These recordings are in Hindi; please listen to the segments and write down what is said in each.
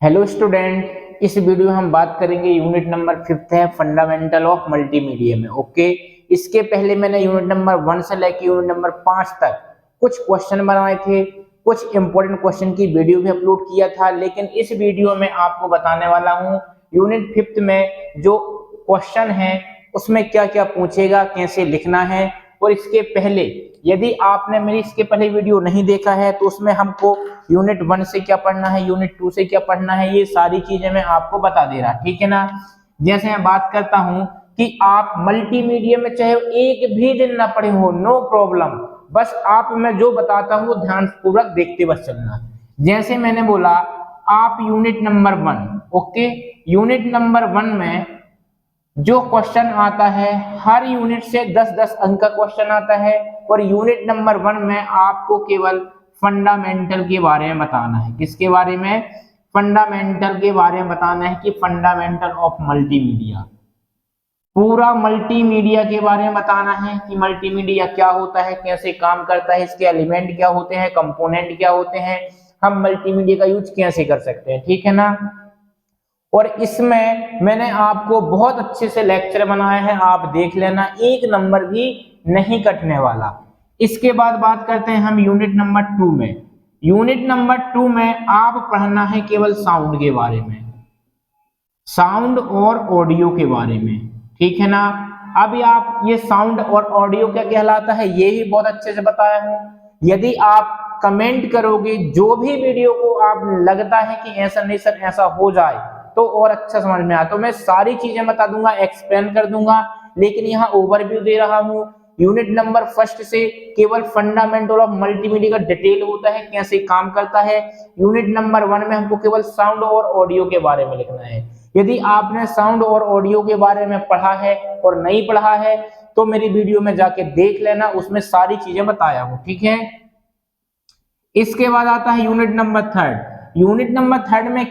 हेलो स्टूडेंट, इस वीडियो में हम बात करेंगे यूनिट नंबर 5 है फंडामेंटल ऑफ मल्टीमीडिया में। ओके, इसके पहले मैंने यूनिट नंबर 1 से लेकर यूनिट नंबर 5 तक कुछ क्वेश्चन बनाए थे, कुछ इंपॉर्टेंट क्वेश्चन की वीडियो भी अपलोड किया था। लेकिन इस वीडियो में आपको बताने वाला हूँ यूनिट 5 में जो क्वेश्चन है उसमें क्या क्या पूछेगा, कैसे लिखना है। और इसके पहले यदि आपने मेरी इसके पहले वीडियो नहीं देखा है तो उसमें हमको यूनिट 1 से क्या पढ़ना है, यूनिट 2 से क्या पढ़ना है, ये सारी चीजें मैं आपको बता दे रहा, ठीक है ना। जैसे मैं बात करता हूं कि आप मल्टीमीडिया में चाहे एक भी दिन ना पढ़े हो, नो प्रॉब्लम, बस आप मैं जो बताता हूँ ध्यान पूर्वक देखते बस चलना। जैसे मैंने बोला आप unit number 1, okay, unit number 1 में जो क्वेश्चन आता है हर यूनिट से 10-10 अंक का क्वेश्चन आता है। और यूनिट नंबर 1 में आपको केवल फंडामेंटल के बारे में बताना है। किसके बारे में? फंडामेंटल के बारे में बताना है कि फंडामेंटल ऑफ मल्टीमीडिया, पूरा मल्टीमीडिया के बारे में बताना है कि मल्टीमीडिया क्या होता है, कैसे काम करता है, इसके एलिमेंट क्या होते हैं, कंपोनेंट क्या होते हैं, हम मल्टीमीडिया का यूज कैसे कर सकते हैं, ठीक है ना। और इसमें मैंने आपको बहुत अच्छे से लेक्चर बनाया है, आप देख लेना, एक नंबर भी नहीं कटने वाला। इसके बाद बात करते हैं हम यूनिट नंबर 2 में। यूनिट नंबर 2 में आप पढ़ना है केवल साउंड के बारे में, साउंड और ऑडियो के बारे में, ठीक है ना। अभी आप ये साउंड और ऑडियो क्या कहलाता है ये भी बहुत अच्छे से बताया हूं। यदि आप कमेंट करोगे जो भी वीडियो को आप लगता है कि ऐसा नहीं सर ऐसा हो जाए तो और अच्छा समझ में आया, तो मैं सारी चीजें बता दूंगा, एक्सप्लेन कर दूंगा। लेकिन यहाँ ओवरव्यू दे रहा हूँ। यूनिट नंबर 1 से केवल फंडामेंटल ऑफ मल्टीमीडिया का डिटेल होता है, कैसे काम करता है। यूनिट नंबर 1 में हमको केवल साउंड और ऑडियो के बारे में लिखना है। यदि आपने साउंड और ऑडियो के बारे में पढ़ा है और नहीं पढ़ा है तो मेरी वीडियो में जाके देख लेना, उसमें सारी चीजें बताया हूं, ठीक है। इसके बाद आता है यूनिट नंबर 3। यूनिट नंबर 3 में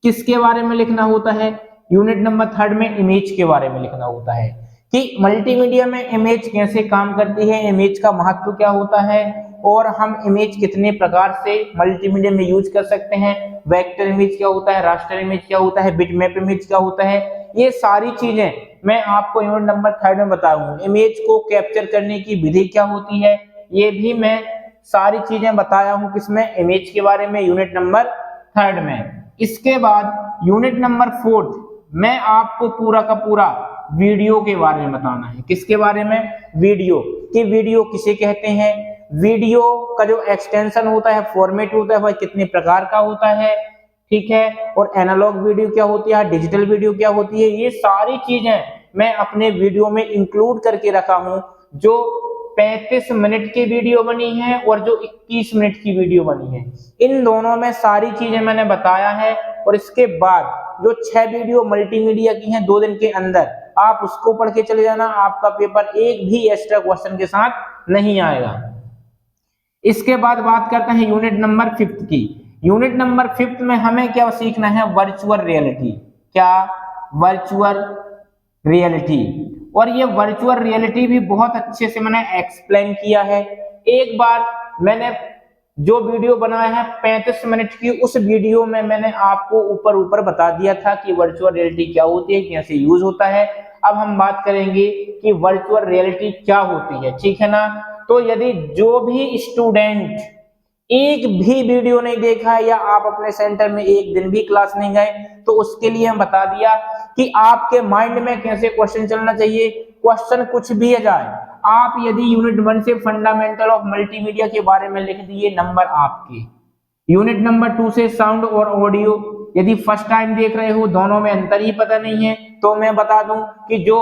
किसके बारे में लिखना होता है? यूनिट नंबर 3 में इमेज के बारे में लिखना होता है कि मल्टीमीडिया में इमेज कैसे काम करती है, इमेज का महत्व क्या होता है और हम इमेज कितने प्रकार से मल्टीमीडिया में यूज कर सकते हैं। वेक्टर इमेज क्या होता है, रास्टर इमेज क्या होता है, बिटमैप इमेज क्या होता है, ये सारी चीजें मैं आपको यूनिट नंबर 3 में बताऊंगा। इमेज को कैप्चर करने की विधि क्या होती है ये भी मैं सारी चीजें बताया हूं, किसमें? इमेज के बारे में, यूनिट नंबर 3 में। इसके बाद यूनिट नंबर 4 में आपको पूरा का पूरा वीडियो के बारे में बताना है। किसके बारे में? वीडियो कि वीडियो किसे कहते हैं, वीडियो का जो एक्सटेंशन होता है, फॉर्मेट होता है, वह कितने प्रकार का होता है, ठीक है। और एनालॉग वीडियो क्या होती है, डिजिटल वीडियो क्या होती है, ये सारी चीजें मैं अपने वीडियो में इंक्लूड करके रखा हूं। जो 35 मिनट की वीडियो बनी है और जो 21 मिनट की वीडियो बनी है, इन दोनों में सारी चीजें मैंने बताया है। और इसके बाद जो 6 वीडियो मल्टीमीडिया की हैं 2 दिन के अंदर, आप उसको पढ़ के चले जाना, आपका पेपर एक भी एक्स्ट्रा क्वेश्चन के साथ नहीं आएगा। इसके बाद बात करते हैं यूनिट नंबर 5 की। यूनिट नंबर 5 में हमें क्या सीखना है? Virtual reality. क्या? Virtual reality. और ये वर्चुअल रियलिटी भी बहुत अच्छे से मैंने एक्सप्लेन किया है। एक बार मैंने जो वीडियो बनाया है 35 मिनट की, उस वीडियो में मैंने आपको ऊपर ऊपर बता दिया था कि वर्चुअल रियलिटी क्या होती है, कैसे यूज होता है। अब हम बात करेंगे कि वर्चुअल रियलिटी क्या होती है, ठीक है ना। तो यदि जो भी स्टूडेंट एक भी वीडियो नहीं देखा है या आप अपने सेंटर में एक दिन भी क्लास नहीं गए, तो उसके लिए हम बता दिया कि आपके माइंड में कैसे क्वेश्चन चलना चाहिए। क्वेश्चन कुछ भी जाए, आप यदि यूनिट 1 से फंडामेंटल ऑफ मल्टीमीडिया के बारे में लिख दिए, नंबर आपके। यूनिट नंबर 2 से साउंड और ऑडियो, यदि फर्स्ट टाइम देख रहे हो, दोनों में अंतर ही पता नहीं है, तो मैं बता दूं कि जो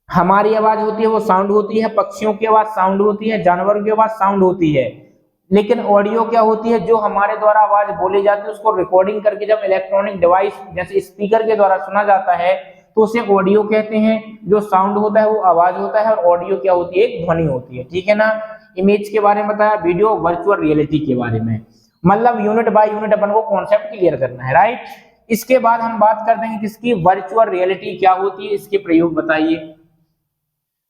हमारी आवाज होती है वो साउंड होती है, पक्षियों की आवाज साउंड होती है, जानवरों की आवाज साउंड होती है। लेकिन ऑडियो क्या होती है? जो हमारे द्वारा आवाज बोली जाती है उसको रिकॉर्डिंग करके जब इलेक्ट्रॉनिक डिवाइस जैसे स्पीकर के द्वारा सुना जाता है तो उसे ऑडियो कहते हैं। जो साउंड होता है वो आवाज होता है और ऑडियो क्या होती है? एक ध्वनि होती है, ठीक है ना। इमेज के बारे में बताया, वीडियो, वर्चुअल रियलिटी के बारे में, मतलब यूनिट बाय यूनिट अपन को कॉन्सेप्ट क्लियर करना है, राइट। इसके बाद हम बात कर देंगे किसकी? वर्चुअल रियलिटी क्या होती है, इसके प्रयोग बताइए।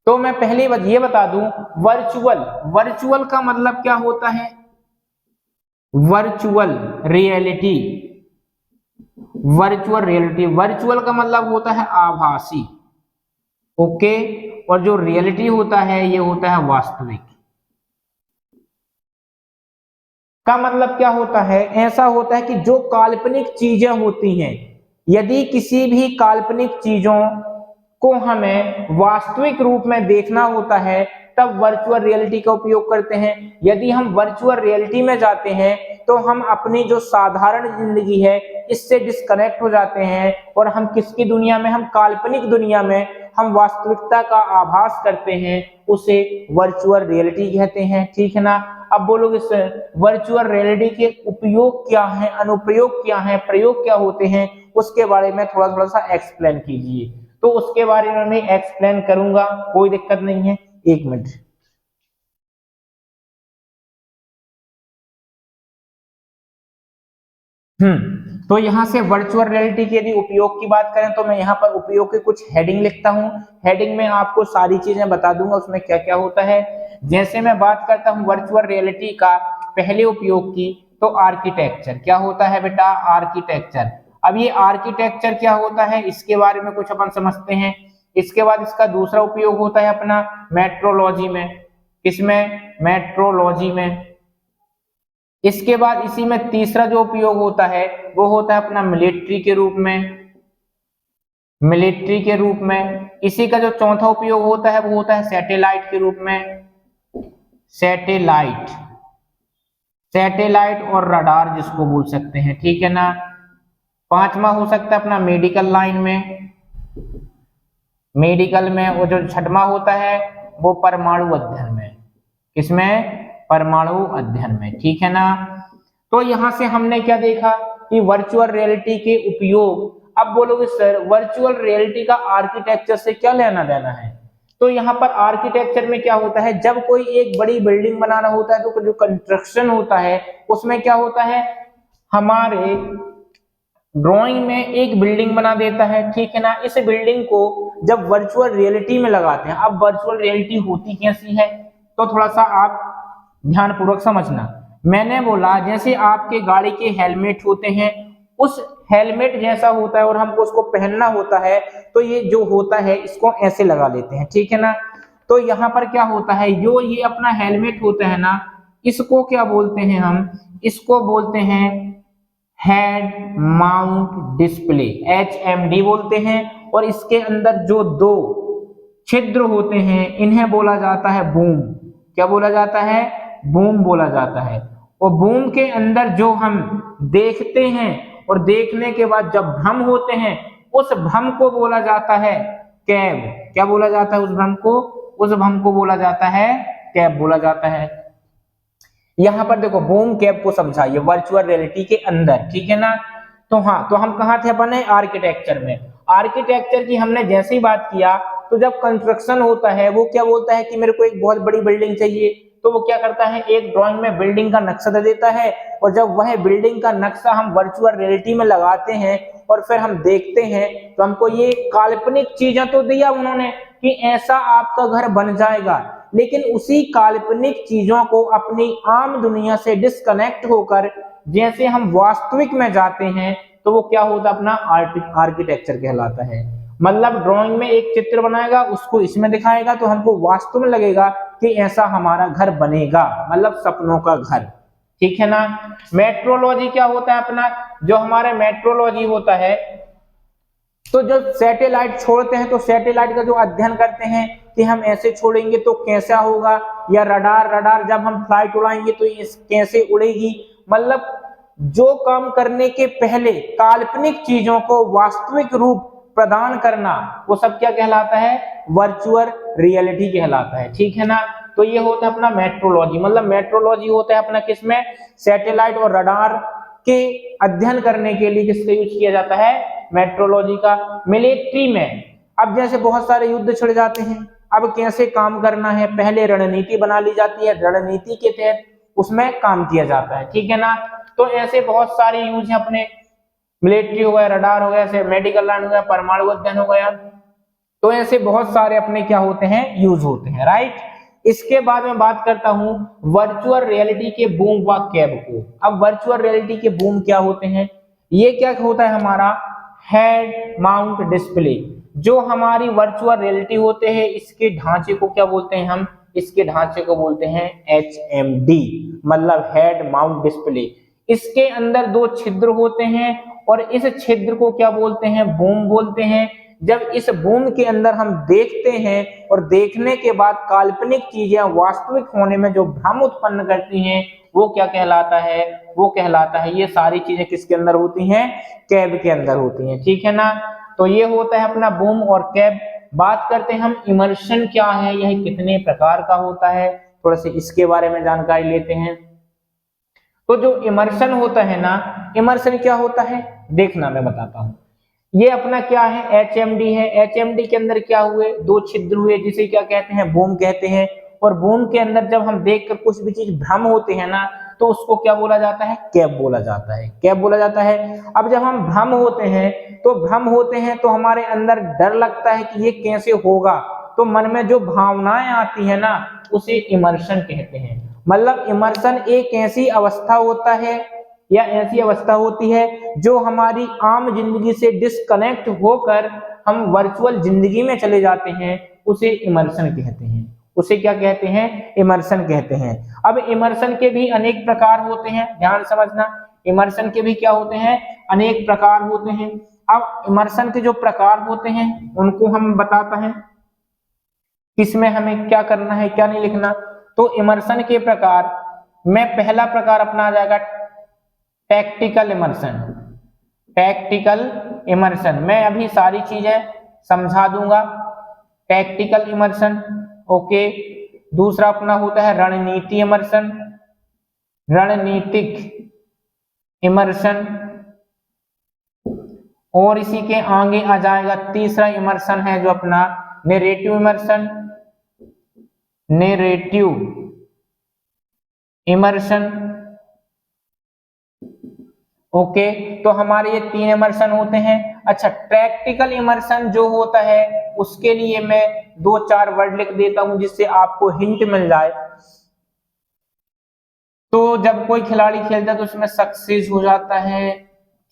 तो मैं पहले ये बता दूं, वर्चुअल, वर्चुअल का मतलब क्या होता है? Virtual reality virtual reality, virtual का मतलब होता है आभासी, ओके, और जो रियलिटी होता है ये होता है वास्तविक। का मतलब क्या होता है, ऐसा होता है कि जो काल्पनिक चीजें होती हैं, यदि किसी भी काल्पनिक चीजों को हमें वास्तविक रूप में देखना होता है तब वर्चुअल रियलिटी का उपयोग करते हैं। यदि हम वर्चुअल रियलिटी में जाते हैं तो हम अपनी जो साधारण जिंदगी है इससे डिस्कनेक्ट हो जाते हैं और हम किसकी दुनिया में, हम काल्पनिक दुनिया में हम वास्तविकता का आभास करते हैं, उसे वर्चुअल रियलिटी कहते हैं। ठीक है ना। अब बोलोगे सर वर्चुअल रियलिटी के उपयोग क्या है, अनुप्रयोग क्या है, प्रयोग क्या होते हैं, उसके बारे में थोड़ा थोड़ा सा एक्सप्लेन कीजिए। तो उसके बारे में मैं एक्सप्लेन करूंगा, कोई दिक्कत नहीं है, एक मिनट। तो यहां से वर्चुअल रियलिटी के यदि उपयोग की बात करें तो मैं यहाँ पर उपयोग के कुछ हेडिंग लिखता हूं। हेडिंग में आपको सारी चीजें बता दूंगा उसमें क्या क्या होता है। जैसे मैं बात करता हूं वर्चुअल रियलिटी का पहले उपयोग की, तो आर्किटेक्चर क्या होता है बेटा, आर्किटेक्चर। अब ये आर्किटेक्चर क्या होता है इसके बारे में कुछ अपन समझते हैं। इसके बाद इसका दूसरा उपयोग होता है अपना मेट्रोलॉजी में। किसमें, मेट्रोलॉजी में। इसके बाद इसी में तीसरा जो उपयोग होता है वो होता है अपना मिलिट्री के रूप में, मिलिट्री के रूप में। इसी का जो चौथा उपयोग होता है वो होता है सैटेलाइट के रूप में, सैटेलाइट, सैटेलाइट और रडार जिसको बोल सकते हैं। ठीक है ना। पांचवा हो सकता है अपना मेडिकल लाइन में, मेडिकल में। वो जो छठवां होता है वो परमाणु अध्ययन में। किसमें, परमाणु अध्ययन में। ठीक है ना। तो यहां से हमने क्या देखा कि वर्चुअल रियलिटी के उपयोग। अब बोलोगे सर वर्चुअल रियलिटी का आर्किटेक्चर से क्या लेना देना है। तो यहाँ पर आर्किटेक्चर में क्या होता है, जब कोई एक बड़ी बिल्डिंग बनाना होता है तो जो कंस्ट्रक्शन होता है उसमें क्या होता है, हमारे ड्राइंग में एक बिल्डिंग बना देता है। ठीक है ना। इस बिल्डिंग को जब वर्चुअल रियलिटी में लगाते हैं, अब वर्चुअल रियलिटी होती कैसी है तो थोड़ा सा आप ध्यान पूर्वक समझना। मैंने बोला जैसे आपके गाड़ी के हेलमेट होते हैं, उस हेलमेट जैसा होता है और हमको उसको पहनना होता है, तो ये जो होता है इसको ऐसे लगा लेते हैं। ठीक है ना। तो यहाँ पर क्या होता है, जो ये अपना हेलमेट होता है ना, इसको क्या बोलते हैं हम, इसको बोलते हैं हेड माउंट डिस्प्ले, HMD बोलते हैं। और इसके अंदर जो दो छिद्र होते हैं इन्हें बोला जाता है बूम। क्या बोला जाता है, बूम बोला जाता है। और बूम के अंदर जो हम देखते हैं और देखने के बाद जब भ्रम होते हैं, उस भ्रम को बोला जाता है कैब। क्या बोला जाता है उस भ्रम को, उस भ्रम को बोला जाता है कैब बोला जाता है। यहां पर देखो बूम कैब को समझाइए वर्चुअल रियलिटी के अंदर। ठीक है ना। तो हाँ, तो हम कहाँ थे अपने आर्किटेक्चर में। आर्किटेक्चर की हमने जैसे ही बात किया तो जब कंस्ट्रक्शन होता है वो क्या बोलता है कि मेरे को एक बहुत बड़ी बिल्डिंग चाहिए, तो वो क्या करता है एक ड्राइंग में बिल्डिंग का नक्शा दे देता है। और जब वह बिल्डिंग का नक्शा हम वर्चुअल रियलिटी में लगाते हैं और फिर हम देखते हैं तो हमको ये काल्पनिक चीजें तो दिया उन्होंने कि ऐसा आपका घर बन जाएगा, लेकिन उसी काल्पनिक चीजों को अपनी आम दुनिया से डिस्कनेक्ट होकर जैसे हम वास्तविक में जाते हैं तो वो क्या होता है अपना आर्किटेक्चर कहलाता है। मतलब ड्राइंग में एक चित्र बनाएगा उसको इसमें दिखाएगा तो हमको वास्तव में लगेगा कि ऐसा हमारा घर बनेगा, मतलब सपनों का घर। ठीक है ना। मेट्रोलॉजी क्या होता है अपना, जो हमारे मेट्रोलॉजी होता है, तो जो सैटेलाइट छोड़ते हैं तो सैटेलाइट का जो अध्ययन करते हैं कि हम ऐसे छोड़ेंगे तो कैसा होगा, या रडार, रडार जब हम फ्लाइट उड़ाएंगे तो ये कैसे उड़ेगी। मतलब जो काम करने के पहले काल्पनिक चीजों को वास्तविक रूप प्रदान करना, वो सब क्या कहलाता है, वर्चुअल रियलिटी कहलाता है। ठीक है ना। तो ये होता है अपना मेट्रोलॉजी। मतलब मेट्रोलॉजी होता है अपना किसमें, सैटेलाइट और रडार के अध्ययन करने के लिए किसका यूज किया जाता है, मेट्रोलॉजी का। मिलिट्री में अब जैसे बहुत सारे युद्ध छिड़ जाते हैं, अब कैसे काम करना है, पहले रणनीति बना ली जाती है, रणनीति के तहत उसमें काम किया जाता है। ठीक है ना। तो ऐसे बहुत सारे यूज है अपने, मिलिट्री हो गया, रडार हो गया, ऐसे मेडिकल लाइन हो गया, परमाणु अध्ययन हो गया। तो ऐसे बहुत सारे अपने क्या होते हैं, यूज होते हैं। राइट। इसके बाद मैं बात करता हूं वर्चुअल रियलिटी के बूम व कैब को। अब वर्चुअल रियलिटी के बूम क्या होते हैं, ये क्या होता है हमारा हेड माउंट डिस्प्ले। जो हमारी वर्चुअल रियलिटी होते हैं इसके ढांचे को क्या बोलते हैं हम, इसके ढांचे को बोलते हैं HMD, मतलब हेड माउंट डिस्प्ले। इसके अंदर दो छिद्र होते हैं और इस छिद्र को क्या बोलते हैं, बूम बोलते हैं। जब इस बूम के अंदर हम देखते हैं और देखने के बाद काल्पनिक चीजें वास्तविक होने में जो भ्रम उत्पन्न करती हैं वो क्या कहलाता है, वो कहलाता है, ये सारी चीजें किसके अंदर होती हैं, कैब के अंदर होती हैं, ठीक है ना। तो ये होता है अपना बूम और कैब। बात करते हैं हम इमर्शन क्या है, यह कितने प्रकार का होता है, थोड़ा सा इसके बारे में जानकारी लेते हैं। तो जो इमर्शन होता है ना, इमर्शन क्या होता है देखना मैं बताता हूं। ये अपना क्या है HMD है। HMD के अंदर क्या हुए, दो छिद्र हुए जिसे क्या कहते हैं, बूम कहते हैं। और बूम के अंदर जब हम देखकर कुछ भी चीज भ्रम होते हैं ना तो उसको क्या बोला जाता है, कैब बोला जाता है, कैब बोला जाता है। अब जब हम भ्रम होते हैं तो हमारे अंदर डर लगता है कि ये कैसे होगा, तो मन में जो भावनाएं आती है ना उसे इमर्शन कहते हैं। मतलब इमर्शन एक ऐसी अवस्था होता है या ऐसी अवस्था होती है जो हमारी आम जिंदगी से डिस्कनेक्ट होकर हम वर्चुअल जिंदगी में चले जाते हैं, उसे इमर्शन कहते हैं। उसे क्या कहते हैं, इमर्शन कहते हैं। अब इमर्शन के भी अनेक प्रकार होते हैं, ध्यान समझना। इमर्शन के भी क्या होते हैं, अनेक प्रकार होते हैं। अब इमर्शन के जो प्रकार होते हैं उनको हम बताते हैं, किसमें हमें क्या करना है क्या नहीं लिखना। तो इमर्शन के प्रकार में पहला प्रकार अपना आ जाएगा टैक्टिकल इमर्शन। टैक्टिकल इमर्शन मैं अभी सारी चीजें समझा दूंगा। Tactical immersion, okay. दूसरा अपना होता है रणनीति इमर्शन, रणनीतिक इमर्शन। और इसी के आगे आ जाएगा तीसरा इमर्शन है जो अपना narrative immersion, narrative immersion, okay. तो हमारे ये तीन इमर्शन होते हैं। अच्छा, प्रैक्टिकल इमर्शन जो होता है उसके लिए मैं दो चार वर्ड लिख देता हूं जिससे आपको हिंट मिल जाए। तो जब कोई खिलाड़ी खेलता है तो उसमें सक्सेस हो जाता है,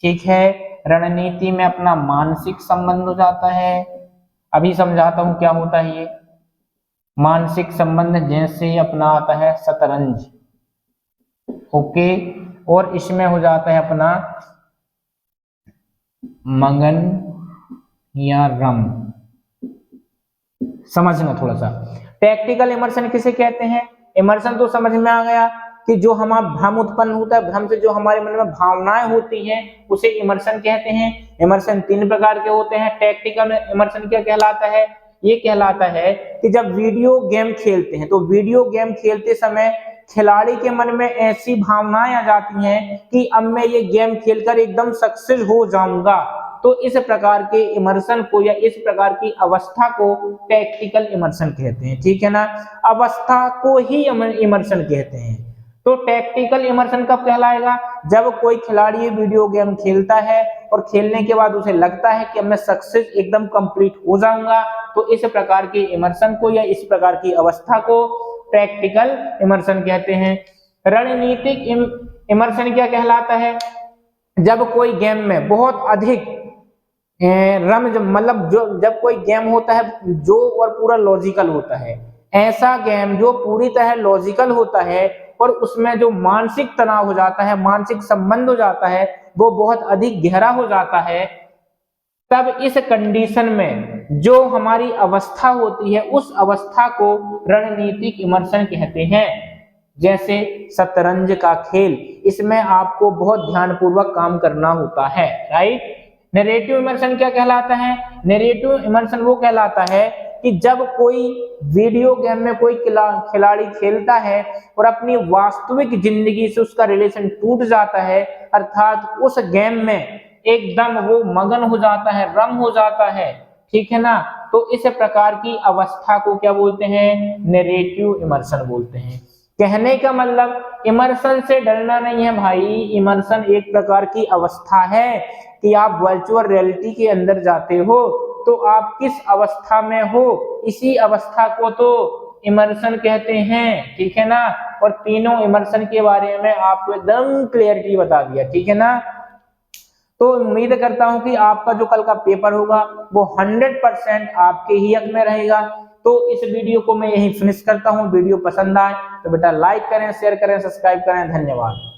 ठीक है। रणनीति में अपना मानसिक संबंध हो जाता है। अभी समझाता हूं क्या होता है ये मानसिक संबंध। जैसे अपना आता है शतरंज, ओके। और इसमें हो जाता है अपना मगन या रम। समझना थोड़ा सा, टैक्टिकल इमर्शन किसे कहते हैं। इमर्शन तो समझ में आ गया कि जो हमारा भ्रम उत्पन्न होता है, भ्रम से जो हमारे मन में भावनाएं होती हैं उसे इमर्शन कहते हैं। इमर्शन तीन प्रकार के होते हैं। टैक्टिकल इमर्शन क्या कहलाता है, ये कहलाता है कि जब वीडियो गेम खेलते हैं तो वीडियो गेम खेलते समय खिलाड़ी के मन में ऐसी भावनाएं आ जाती हैं कि अब मैं ये गेम खेलकर एकदम सक्सेस हो जाऊंगा। तो इस प्रकार के इमर्शन को या इस प्रकार की अवस्था को टैक्टिकल इमर्शन कहते हैं, ठीक है ना। अवस्था को ही इमर्शन कहते हैं। तो टैक्टिकल इमर्शन कब कहलाएगा, जब कोई खिलाड़ी वीडियो गेम खेलता है और खेलने के बाद उसे लगता है कि अब मैं सक्सेस एकदम कंप्लीट हो जाऊंगा, तो इस प्रकार के इमर्शन को या इस प्रकार की अवस्था को प्रैक्टिकल इमर्शन कहते हैं। रणनीतिक इमर्शन क्या कहलाता है, जब कोई गेम में बहुत अधिक मतलब जब कोई गेम होता है जो और पूरा लॉजिकल होता है, ऐसा गेम जो पूरी तरह लॉजिकल होता है और उसमें जो मानसिक तनाव हो जाता है, मानसिक संबंध हो जाता है, वो बहुत अधिक गहरा हो जाता है, तब इस कंडीशन में जो हमारी अवस्था होती है उस अवस्था को रणनीतिक इमर्शन कहते हैं। जैसे शतरंज का खेल, इसमें आपको बहुत ध्यानपूर्वक काम करना होता है, राइट। नैरेटिव इमर्शन क्या कहलाता है, नैरेटिव इमर्शन वो कहलाता है कि जब कोई वीडियो गेम में कोई खिलाड़ी खेलता है और अपनी वास्तविक जिंदगी से उसका रिलेशन टूट जाता है, अर्थात उस गेम में एकदम वो मगन हो जाता है, रम हो जाता है, ठीक है ना। तो इस प्रकार की अवस्था को क्या बोलते हैं, नैरेटिव इमर्शन बोलते हैं। कहने का मतलब इमर्शन से डरना नहीं है भाई, इमर्शन एक प्रकार की अवस्था है कि आप वर्चुअल रियलिटी के अंदर जाते हो तो आप किस अवस्था में हो, इसी अवस्था को तो इमर्शन कहते हैं, ठीक है ना। और तीनों इमर्शन के बारे में आपको एकदम क्लियरिटी बता दिया, ठीक है ना। तो उम्मीद करता हूं कि आपका जो कल का पेपर होगा वो 100% आपके ही हक में रहेगा। तो इस वीडियो को मैं यहीं फिनिश करता हूं। वीडियो पसंद आए तो बेटा लाइक करें, शेयर करें, सब्सक्राइब करें। धन्यवाद।